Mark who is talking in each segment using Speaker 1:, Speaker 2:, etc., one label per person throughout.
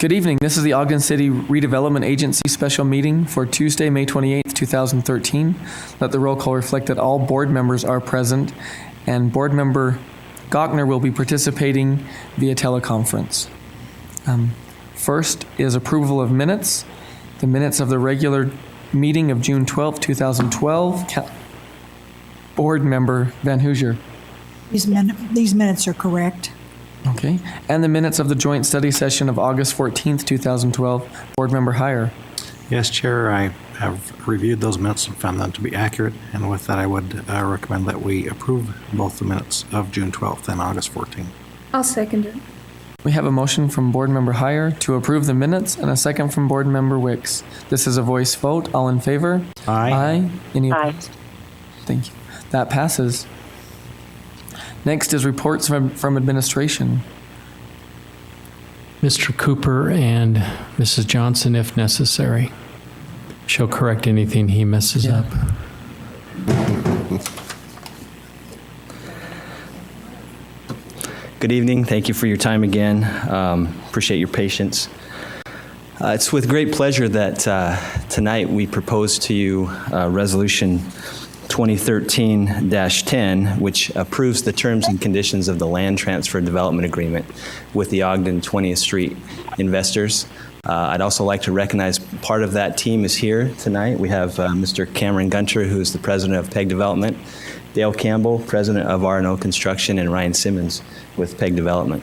Speaker 1: Good evening. This is the Ogden City Redevelopment Agency special meeting for Tuesday, May 28th, 2013. Let the roll call reflect that all board members are present, and Board Member Gochner will be participating via teleconference. First is approval of minutes. The minutes of the regular meeting of June 12th, 2012. Board Member Van Hoosier.
Speaker 2: These minutes are correct.
Speaker 1: Okay. And the minutes of the joint study session of August 14th, 2012. Board Member Heyer.
Speaker 3: Yes, Chair, I have reviewed those minutes and found them to be accurate. And with that, I would recommend that we approve both the minutes of June 12th and August 14th.
Speaker 4: I'll second it.
Speaker 1: We have a motion from Board Member Heyer to approve the minutes and a second from Board Member Wicks. This is a voice vote. All in favor?
Speaker 3: Aye.
Speaker 1: Any opposed? Thank you. That passes. Next is reports from administration.
Speaker 5: Mr. Cooper and Mrs. Johnson, if necessary. She'll correct anything he messes up.
Speaker 6: Good evening. Thank you for your time again. Appreciate your patience. It's with great pleasure that tonight we propose to you Resolution 2013-10, which approves the terms and conditions of the Land Transfer Development Agreement with the Ogden 20th Street investors. I'd also like to recognize part of that team is here tonight. We have Mr. Cameron Gunter, who is the president of PEG Development, Dale Campbell, president of R&O Construction, and Ryan Simmons with PEG Development.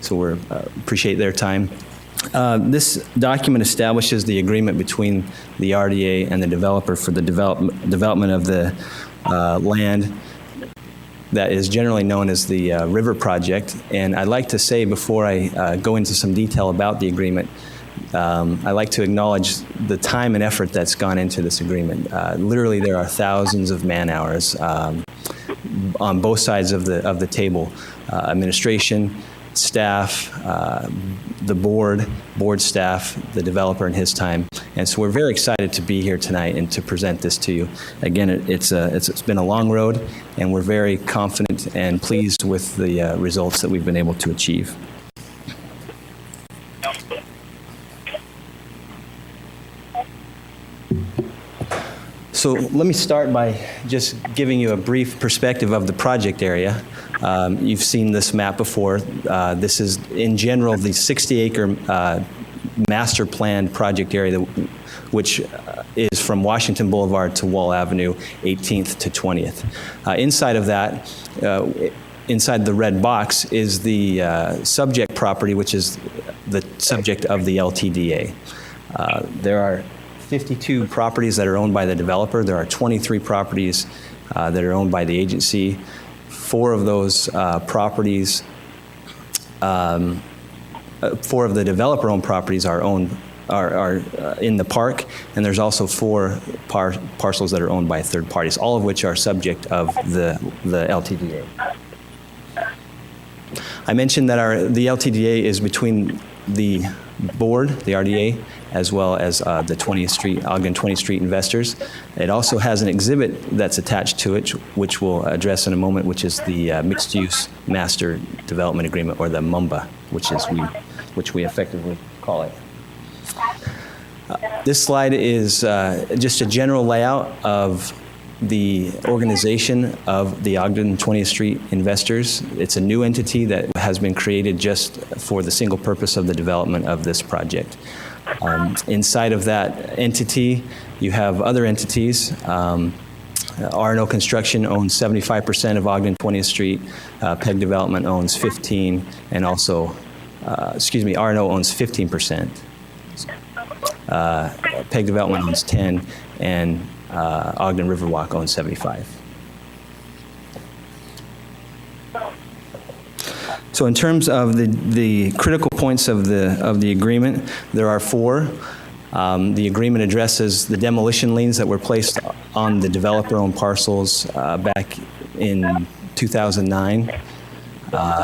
Speaker 6: So we appreciate their time. This document establishes the agreement between the RDA and the developer for the development of the land that is generally known as the River Project. And I'd like to say, before I go into some detail about the agreement, I'd like to acknowledge the time and effort that's gone into this agreement. Literally, there are thousands of man-hours on both sides of the table, administration, staff, the board staff, the developer and his time. And so we're very excited to be here tonight and to present this to you. Again, it's been a long road, and we're very confident and pleased with the results that we've been able to achieve. So let me start by just giving you a brief perspective of the project area. You've seen this map before. This is, in general, the 60-acre master planned project area, which is from Washington Boulevard to Wall Avenue, 18th to 20th. Inside of that, inside the red box, is the subject property, which is the subject of the LTDA. There are 52 properties that are owned by the developer. There are 23 properties that are owned by the agency. 4 of those properties, 4 of the developer-owned properties are in the park, and there's also 4 parcels that are owned by third parties, all of which are subject of the LTDA. I mentioned that the LTDA is between the board, the RDA, as well as the 20th Street, Ogden 20th Street investors. It also has an exhibit that's attached to it, which we'll address in a moment, which is the Mixed Use Master Development Agreement, or the MUMBA, which we effectively call it. This slide is just a general layout of the organization of the Ogden 20th Street investors. It's a new entity that has been created just for the single purpose of the development of this project. Inside of that entity, you have other entities. R&O Construction owns 75% of Ogden 20th Street. PEG Development owns 15%, and also, R&O owns 15%. PEG Development owns 10%, and Ogden Riverwalk owns 75%. So in terms of the critical points of the agreement, there are 4. The agreement addresses the demolition liens that were placed on the developer-owned parcels back in 2009.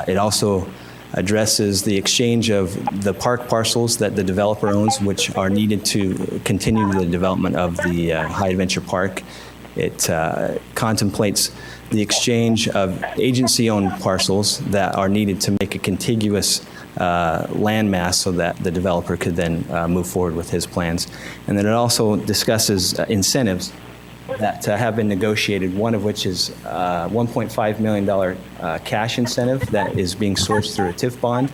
Speaker 6: It also addresses the exchange of the park parcels that the developer owns, which are needed to continue the development of the High Adventure Park. It contemplates the exchange of agency-owned parcels that are needed to make a contiguous land mass so that the developer could then move forward with his plans. And then it also discusses incentives that have been negotiated, one of which is $1.5 million cash incentive that is being sourced through a TIF bond,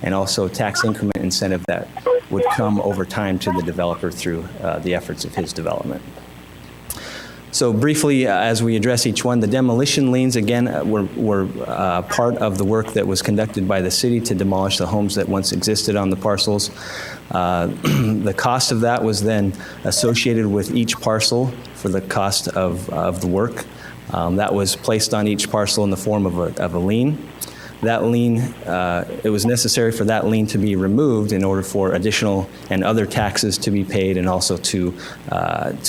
Speaker 6: and also tax increment incentive that would come over time to the developer through the efforts of his development. So briefly, as we address each one, the demolition liens, again, were part of the work that was conducted by the city to demolish the homes that once existed on the parcels. The cost of that was then associated with each parcel for the cost of the work. That was placed on each parcel in the form of a lien. That lien, it was necessary for that lien to be removed in order for additional and other taxes to be paid, and also to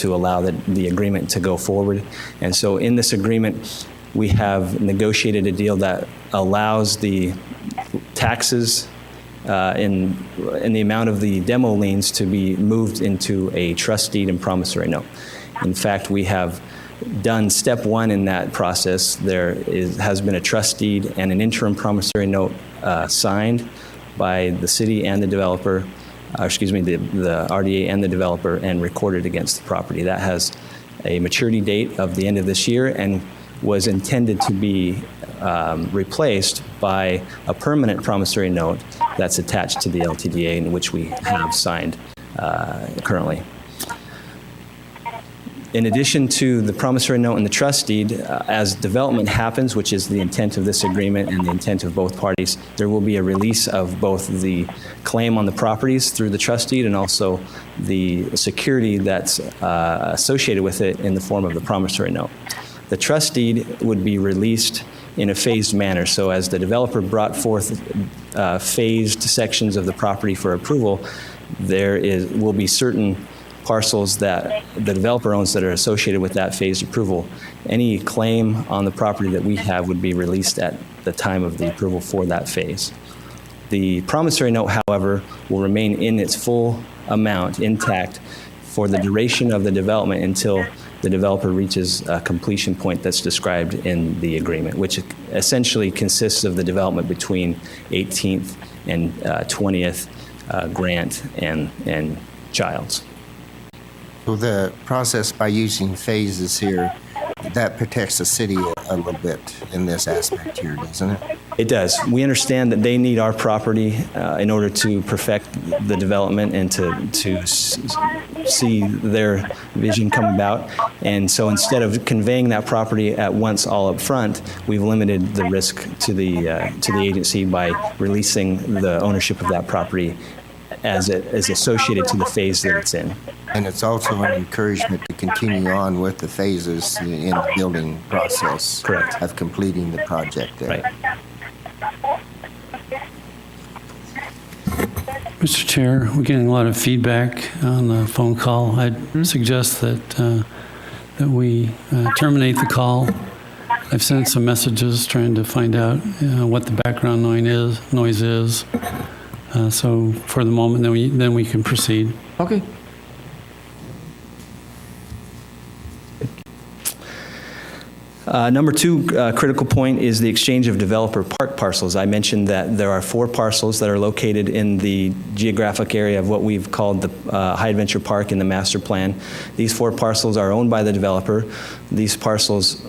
Speaker 6: allow the agreement to go forward. And so in this agreement, we have negotiated a deal that allows the taxes in the amount of the demo liens to be moved into a trust deed and promissory note. In fact, we have done step one in that process. There has been a trust deed and an interim promissory note signed by the city and the developer, the RDA and the developer, and recorded against the property. That has a maturity date of the end of this year and was intended to be replaced by a permanent promissory note that's attached to the LTDA, in which we have signed currently. In addition to the promissory note and the trust deed, as development happens, which is the intent of this agreement and the intent of both parties, there will be a release of both the claim on the properties through the trust deed and also the security that's associated with it in the form of the promissory note. The trust deed would be released in a phased manner. So as the developer brought forth phased sections of the property for approval, will be certain parcels that the developer owns that are associated with that phased approval. Any claim on the property that we have would be released at the time of the approval for that phase. The promissory note, however, will remain in its full amount intact for the duration of the development until the developer reaches a completion point that's described in the agreement, which essentially consists of the development between 18th and 20th Grant and Childs.
Speaker 4: So the process by using phases here, that protects the city a little bit in this aspect here, doesn't it?
Speaker 6: It does. We understand that they need our property in order to perfect the development and to see their vision come about. And so instead of conveying that property at once all up front, we've limited the risk to the agency by releasing the ownership of that property as it is associated to the phase that it's in.
Speaker 4: And it's also an encouragement to continue on with the phases in the building process.
Speaker 6: Correct.
Speaker 4: Of completing the project there.
Speaker 6: Right.
Speaker 7: Mr. Chair, we're getting a lot of feedback on the phone call. I'd suggest that we terminate the call. I've sent some messages trying to find out what the background noise is. So for the moment, then we can proceed.
Speaker 1: Okay.
Speaker 6: Number two critical point is the exchange of developer park parcels. I mentioned that there are 4 parcels that are located in the geographic area of what we've called the High Adventure Park in the master plan. These 4 parcels are owned by the developer. These parcels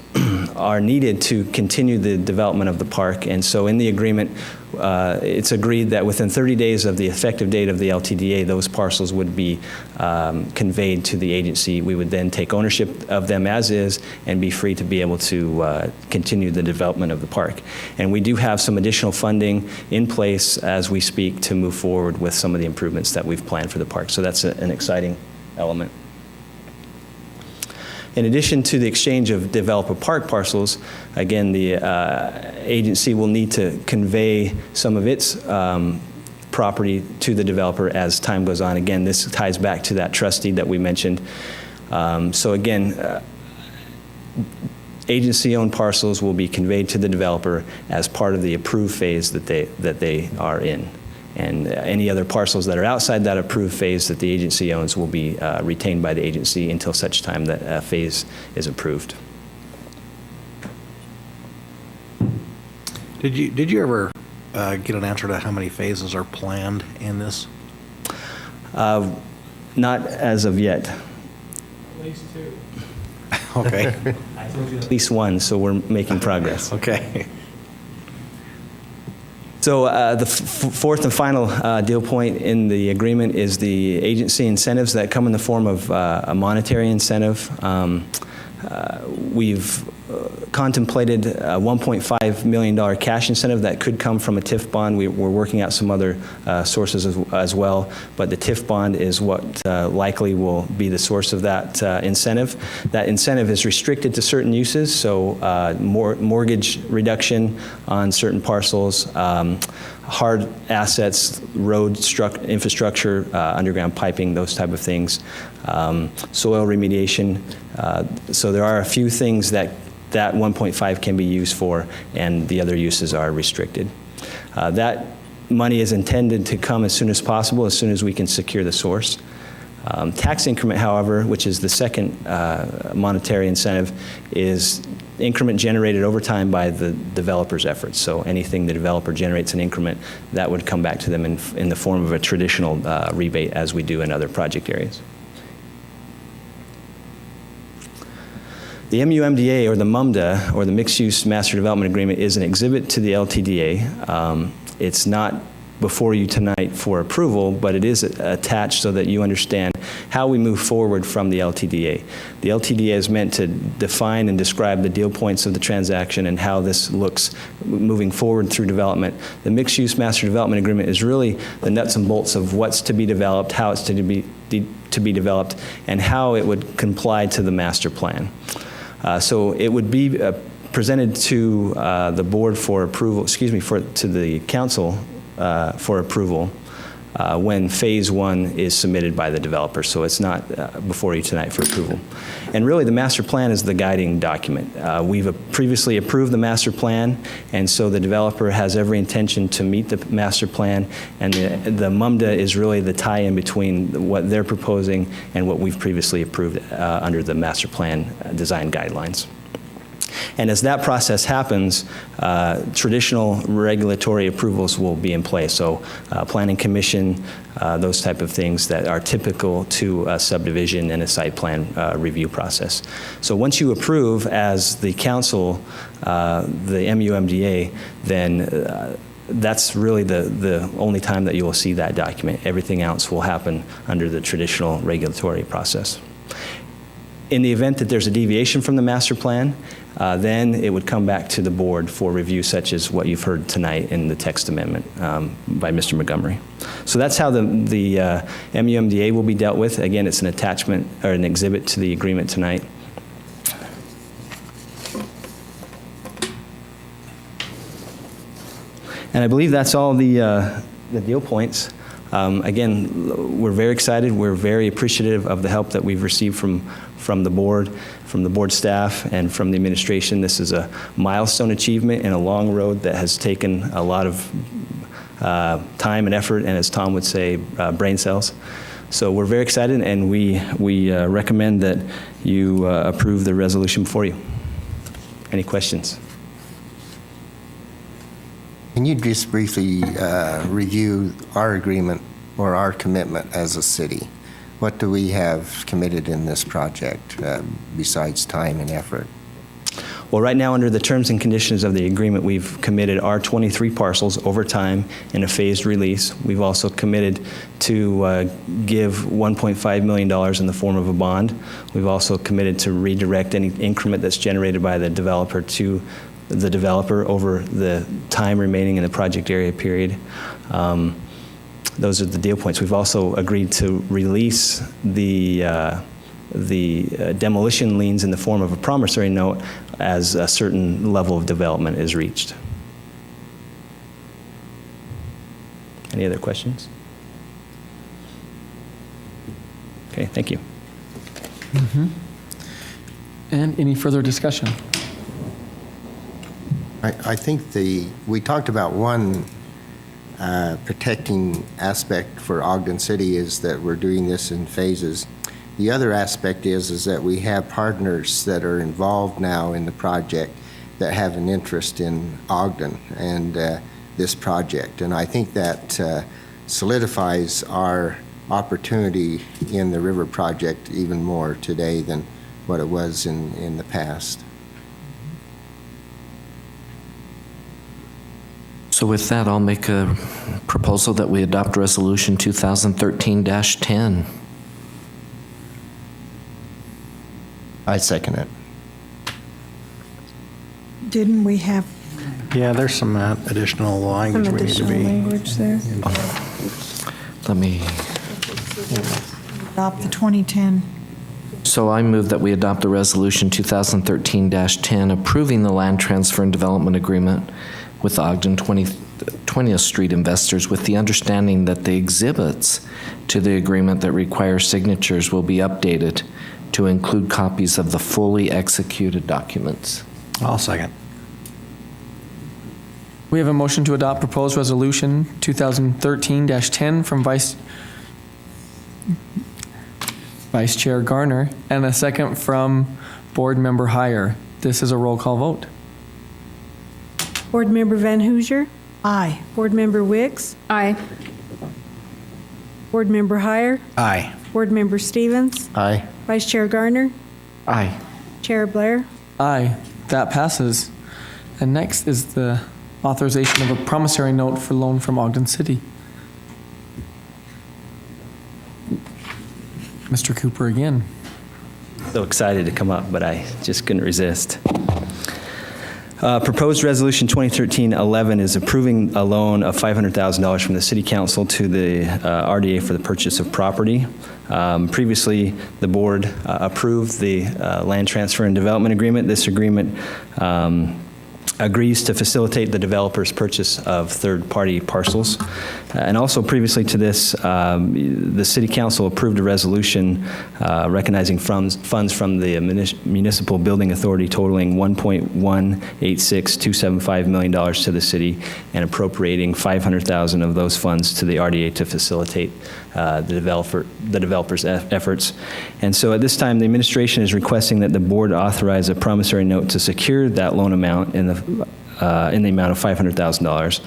Speaker 6: are needed to continue the development of the park, and so in the agreement, it's agreed that within 30 days of the effective date of the LTDA, those parcels would be conveyed to the agency. We would then take ownership of them as is and be free to be able to continue the development of the park. And we do have some additional funding in place as we speak to move forward with some of the improvements that we've planned for the park. So that's an exciting element. In addition to the exchange of developer park parcels, again, the agency will need to convey some of its property to the developer as time goes on. Again, this ties back to that trust deed that we mentioned. So again, agency-owned parcels will be conveyed to the developer as part of the approved phase that they are in. And any other parcels that are outside that approved phase that the agency owns will be retained by the agency until such time that a phase is approved.
Speaker 3: Did you ever get an answer to how many phases are planned in this?
Speaker 6: Not as of yet.
Speaker 3: Okay,
Speaker 6: At least one, so we're making progress.
Speaker 3: okay.
Speaker 6: So the fourth and final deal point in the agreement is the agency incentives that come in the form of a monetary incentive. We've contemplated a $1.5 million cash incentive that could come from a TIF bond. We're working out some other sources as well, but the TIF bond is what likely will be the source of that incentive. That incentive is restricted to certain uses, so mortgage reduction on certain parcels, hard assets, road infrastructure, underground piping, those type of things, soil remediation. So there are a few things that 1.5 can be used for, and the other uses are restricted. That money is intended to come as soon as possible, as soon as we can secure the source. Tax increment, however, which is the second monetary incentive, is increment generated over time by the developer's efforts. So anything the developer generates an increment, that would come back to them in the form of a traditional rebate, as we do in other project areas. The MUMDA, or the MUMDA, or the Mixed Use Master Development Agreement, is an exhibit to the LTDA. It's not before you tonight for approval, but it is attached so that you understand how we move forward from the LTDA. The LTDA is meant to define and describe the deal points of the transaction and how this looks moving forward through development. The Mixed Use Master Development Agreement is really the nuts and bolts of what's to be developed, how it's to be developed, and how it would comply to the master plan. So it would be presented to the board for approval, to the council for approval when phase one is submitted by the developer. So it's not before you tonight for approval. And really the master plan is the guiding document. We've previously approved the master plan, and so the developer has every intention to meet the master plan, and the MUMDA is really the tie-in between what they're proposing and what we've previously approved under the master plan design guidelines. And as that process happens, traditional regulatory approvals will be in place. So planning commission, those type of things that are typical to a subdivision and a site plan review process. So once you approve as the council, the MUMDA, then that's really the only time that you will see that document. Everything else will happen under the traditional regulatory process. In the event that there's a deviation from the master plan, then it would come back to the board for review, such as what you've heard tonight in the text amendment by Mr. Montgomery. So that's how the MUMDA will be dealt with. Again, it's an attachment or an exhibit to the agreement tonight. And I believe that's all the deal points. Again, we're very excited. We're very appreciative of the help that we've received from the board staff, and from the administration. This is a milestone achievement in a long road that has taken a lot of time and effort, and as Tom would say, brain cells. So we're very excited, and we recommend that you approve the resolution before you. Any questions?
Speaker 4: Can you just briefly review our agreement or our commitment as a city? What do we have committed in this project besides time and effort?
Speaker 6: Well, right now, under the terms and conditions of the agreement, we've committed our 23 parcels over time in a phased release. We've also committed to give $1.5 million in the form of a bond. We've also committed to redirect any increment that's generated by the developer to the developer over the time remaining in the project area period. Those are the deal points. We've also agreed to release the demolition liens in the form of a promissory note as a certain level of development is reached. Any other questions? Okay, thank you.
Speaker 1: And any further discussion?
Speaker 4: I think we talked about one protecting aspect for Ogden City is that we're doing this in phases. The other aspect is that we have partners that are involved now in the project that have an interest in Ogden, and this project. And I think that solidifies our opportunity in the river project even more today than what it was in the past.
Speaker 8: So with that, I'll make a proposal that we adopt Resolution 2013-10.
Speaker 4: I second it.
Speaker 2: Didn't we have,
Speaker 3: Yeah, there's some additional language we need to be.
Speaker 2: language there?
Speaker 8: Let me,
Speaker 2: Adopt the 2010.
Speaker 8: so I move that we adopt the Resolution 2013-10 approving the land transfer and development agreement with the Ogden 20th Street investors with the understanding that the exhibits to the agreement that require signatures will be updated to include copies of the fully executed documents.
Speaker 3: I'll second.
Speaker 1: We have a motion to adopt proposed resolution 2013-10 from Vice Chair Garner and a second from Board Member Heyer. This is a roll call vote.
Speaker 9: Board Member Van Hoosier.
Speaker 2: Aye.
Speaker 9: Board Member Wicks.
Speaker 10: Aye.
Speaker 9: Board Member Heyer.
Speaker 3: Aye.
Speaker 9: Board Member Stevens.
Speaker 4: Aye.
Speaker 9: Vice Chair Garner.
Speaker 8: Aye.
Speaker 9: Chair Blair.
Speaker 1: Aye, that passes. And next is the authorization of a promissory note for loan from Ogden City. Mr. Cooper again.
Speaker 6: So excited to come up, but I just couldn't resist. Proposed Resolution 2013-11 is approving a loan of $500,000 from the City Council to the RDA for the purchase of property. Previously, the board approved the land transfer and development agreement. This agreement agrees to facilitate the developer's purchase of third-party parcels. And also previously to this, the City Council approved a resolution recognizing funds from the Municipal Building Authority totaling $1.186275 million to the city and appropriating $500,000 of those funds to the RDA to facilitate the developer's efforts. And so at this time, the administration is requesting that the board authorize a promissory note to secure that loan amount in the amount of $500,000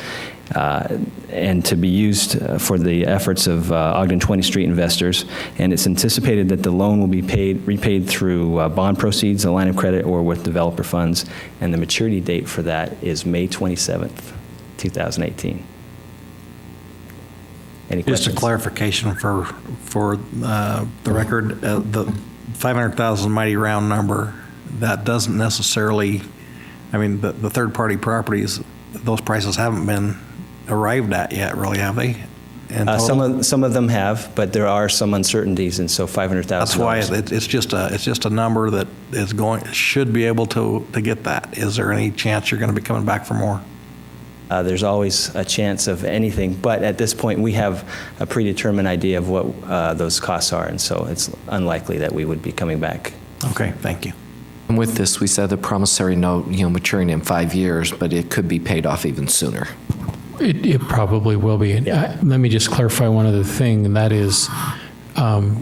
Speaker 6: and to be used for the efforts of Ogden 20th Street investors. And it's anticipated that the loan will be repaid through bond proceeds, a line of credit, or with developer funds. And the maturity date for that is May 27th, 2018. Any
Speaker 3: Just
Speaker 6: questions?
Speaker 3: a clarification for the record, the 500,000 mighty round number, that doesn't necessarily, I mean, the third-party properties, those prices haven't been arrived at yet, really, have they? In total?
Speaker 6: Some of them have, but there are some uncertainties, and so $500,000.
Speaker 3: That's why it's just a number that should be able to get that. Is there any chance you're going to be coming back for more?
Speaker 6: There's always a chance of anything, but at this point, we have a predetermined idea of what those costs are, and so it's unlikely that we would be coming back.
Speaker 3: Okay, thank you.
Speaker 8: And with this, we said the promissory note, maturing in 5 years, but it could be paid off even sooner.
Speaker 5: It probably will be.
Speaker 6: Yeah.
Speaker 5: Let me just clarify one other thing, and that is,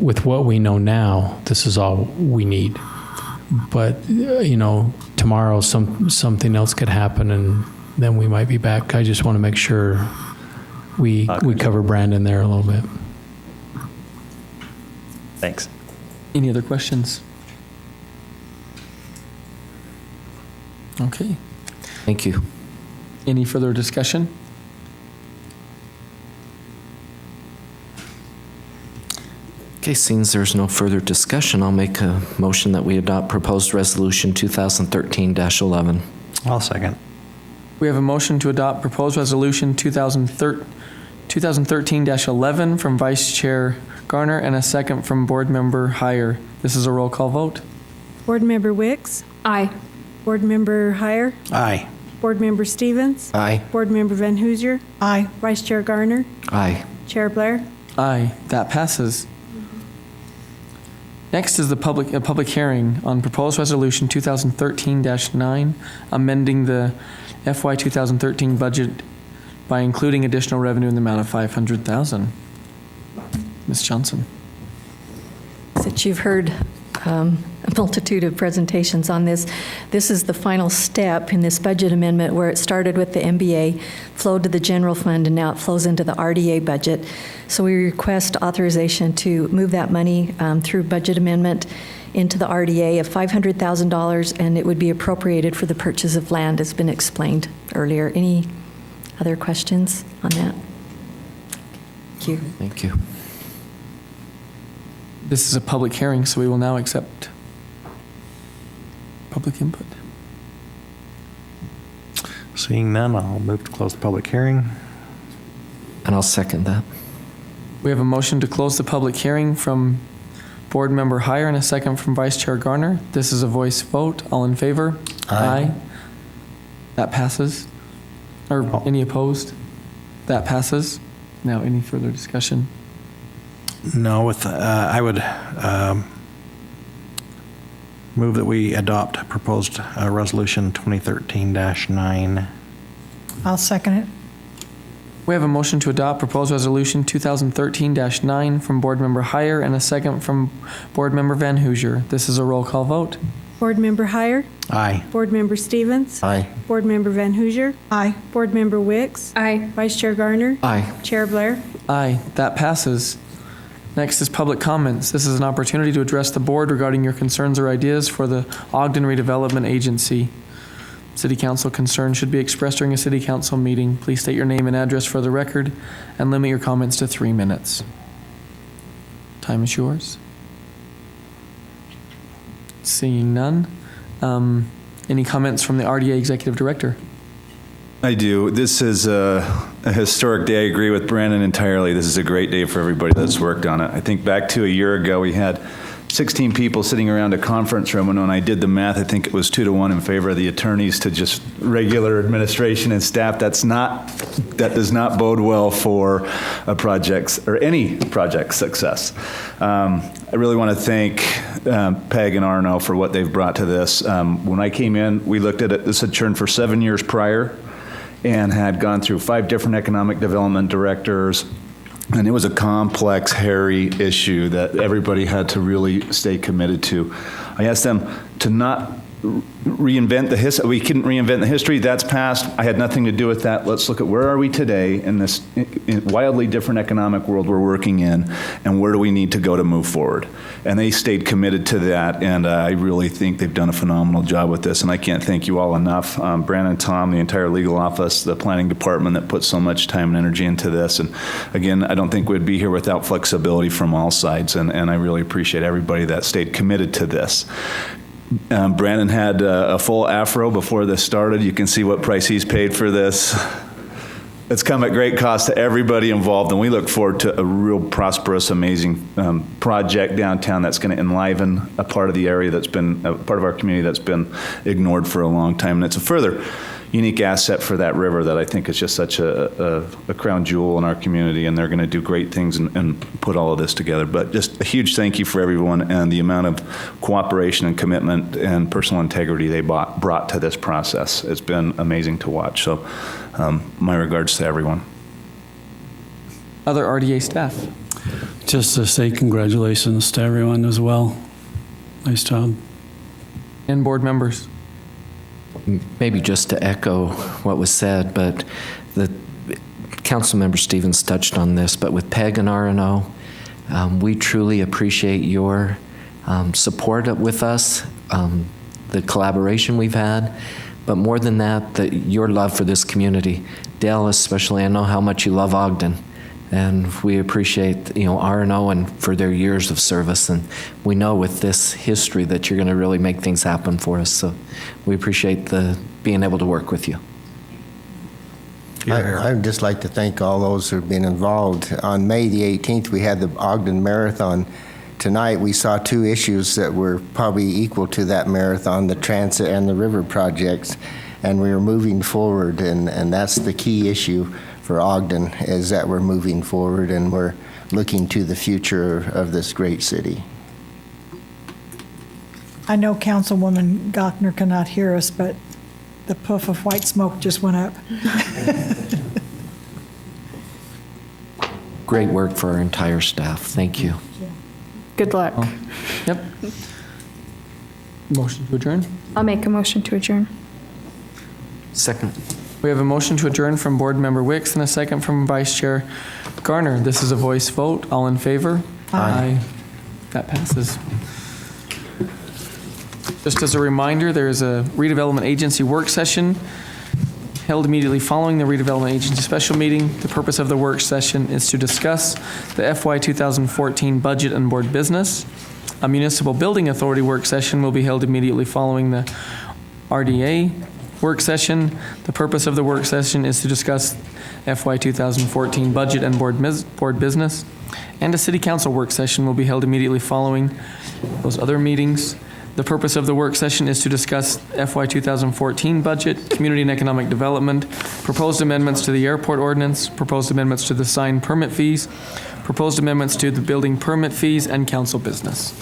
Speaker 5: with what we know now, this is all we need. But, tomorrow something else could happen, and then we might be back. I just want to make sure we cover Brandon there a little bit.
Speaker 6: Thanks.
Speaker 1: Any other questions? Okay.
Speaker 8: Thank you.
Speaker 1: Any further discussion?
Speaker 8: Okay, seeing there's no further discussion, I'll make a motion that we adopt proposed resolution 2013-11.
Speaker 3: I'll second.
Speaker 1: We have a motion to adopt proposed resolution 2013-11 from Vice Chair Garner and a second from Board Member Heyer. This is a roll call vote.
Speaker 9: Board Member Wicks.
Speaker 10: Aye.
Speaker 9: Board Member Heyer.
Speaker 3: Aye.
Speaker 9: Board Member Stevens.
Speaker 4: Aye.
Speaker 9: Board Member Van Hoosier.
Speaker 2: Aye.
Speaker 9: Vice Chair Garner.
Speaker 8: Aye.
Speaker 9: Chair Blair.
Speaker 1: Aye, that passes. Next is a public hearing on proposed resolution 2013-9, amending the FY 2013 budget by including additional revenue in the amount of $500,000. Ms. Johnson.
Speaker 10: That you've heard a multitude of presentations on this. This is the final step in this budget amendment where it started with the MBA, flowed to the general fund, and now it flows into the RDA budget. So we request authorization to move that money through budget amendment into the RDA of $500,000, and it would be appropriated for the purchase of land, as been explained earlier. Any other questions on that? Thank you.
Speaker 8: Thank you.
Speaker 1: This is a public hearing, so we will now accept public input.
Speaker 3: Seeing none, I'll move to close the public hearing.
Speaker 8: And I'll second that.
Speaker 1: We have a motion to close the public hearing from Board Member Heyer and a second from Vice Chair Garner. This is a voice vote. All in favor?
Speaker 4: Aye.
Speaker 1: That passes. Or any opposed? That passes. Now, any further discussion?
Speaker 3: No, I would move that we adopt proposed resolution 2013-9.
Speaker 2: I'll second it.
Speaker 1: We have a motion to adopt proposed resolution 2013-9 from Board Member Heyer and a second from Board Member Van Hoosier. This is a roll call vote.
Speaker 9: Board Member Heyer,
Speaker 3: Aye.
Speaker 9: Board Member Stevens,
Speaker 4: Aye.
Speaker 9: Board Member Van Hoosier,
Speaker 2: Aye.
Speaker 9: Board Member Wicks,
Speaker 10: Aye.
Speaker 9: Vice Chair Garner,
Speaker 8: Aye.
Speaker 9: Chair Blair.
Speaker 1: Aye, that passes. Next is public comments. This is an opportunity to address the board regarding your concerns or ideas for the Ogden Redevelopment Agency. City Council concerns should be expressed during a City Council meeting. Please state your name and address for the record and limit your comments to 3 minutes. Time is yours. Seeing none. Any comments from the RDA Executive Director?
Speaker 11: I do. This is a historic day. I agree with Brandon entirely. This is a great day for everybody that's worked on it. I think back to a year ago, we had 16 people sitting around a conference room, and when I did the math, I think it was 2-1 in favor of the attorneys to just regular administration and staff. That does not bode well for a project's or any project success. I really want to thank Peg and Arno for what they've brought to this. When I came in, we looked at it. This had churned for 7 years prior and had gone through 5 different economic development directors. And it was a complex, hairy issue that everybody had to really stay committed to. I asked them to not reinvent the history. We couldn't reinvent the history. That's past. I had nothing to do with that. Let's look at where are we today in this wildly different economic world we're working in, and where do we need to go to move forward? And they stayed committed to that, and I really think they've done a phenomenal job with this, and I can't thank you all enough. Brandon, Tom, the entire legal office, the planning department that put so much time and energy into this. And again, I don't think we'd be here without flexibility from all sides, and I really appreciate everybody that stayed committed to this. Brandon had a full afro before this started. You can see what price he's paid for this. It's come at great cost to everybody involved, and we look forward to a real prosperous, amazing project downtown that's going to enliven a part of the area that's been, a part of our community that's been ignored for a long time. And it's a further unique asset for that river that I think is just such a crown jewel in our community, and they're going to do great things and put all of this together. But just a huge thank you for everyone and the amount of cooperation and commitment and personal integrity they brought to this process. It's been amazing to watch. So my regards to everyone.
Speaker 1: Other RDA staff?
Speaker 7: Just to say congratulations to everyone as well. Nice job.
Speaker 1: And board members?
Speaker 8: Maybe just to echo what was said, but the Councilmember Stevens touched on this, but with Peg and R&O, we truly appreciate your support with us, the collaboration we've had, but more than that, your love for this community. Dale, especially, I know how much you love Ogden, and we appreciate R&O and for their years of service, and we know with this history that you're going to really make things happen for us. So we appreciate being able to work with you.
Speaker 4: I'd just like to thank all those who have been involved. On May the 18th, we had the Ogden Marathon. Tonight, we saw 2 issues that were probably equal to that marathon, the transit and the river projects, and we are moving forward, and that's the key issue for Ogden, is that we're moving forward and we're looking to the future of this great city.
Speaker 2: I know Councilwoman Gochner cannot hear us, but the puff of white smoke just went up.
Speaker 8: Great work for our entire staff. Thank you.
Speaker 9: Good luck.
Speaker 1: Yep. Motion to adjourn?
Speaker 12: I'll make a motion to adjourn.
Speaker 8: Second.
Speaker 1: We have a motion to adjourn from Board Member Wicks and a second from Vice Chair Garner. This is a voice vote. All in favor? Aye. That passes. Just as a reminder, there is a redevelopment agency work session held immediately following the redevelopment agency special meeting. The purpose of the work session is to discuss the FY 2014 budget and board business. A municipal building authority work session will be held immediately following the RDA work session. The purpose of the work session is to discuss FY 2014 budget and board business. And a city council work session will be held immediately following those other meetings. The purpose of the work session is to discuss FY 2014 budget, community and economic development, proposed amendments to the airport ordinance, proposed amendments to the sign permit fees, proposed amendments to the building permit fees, and council business.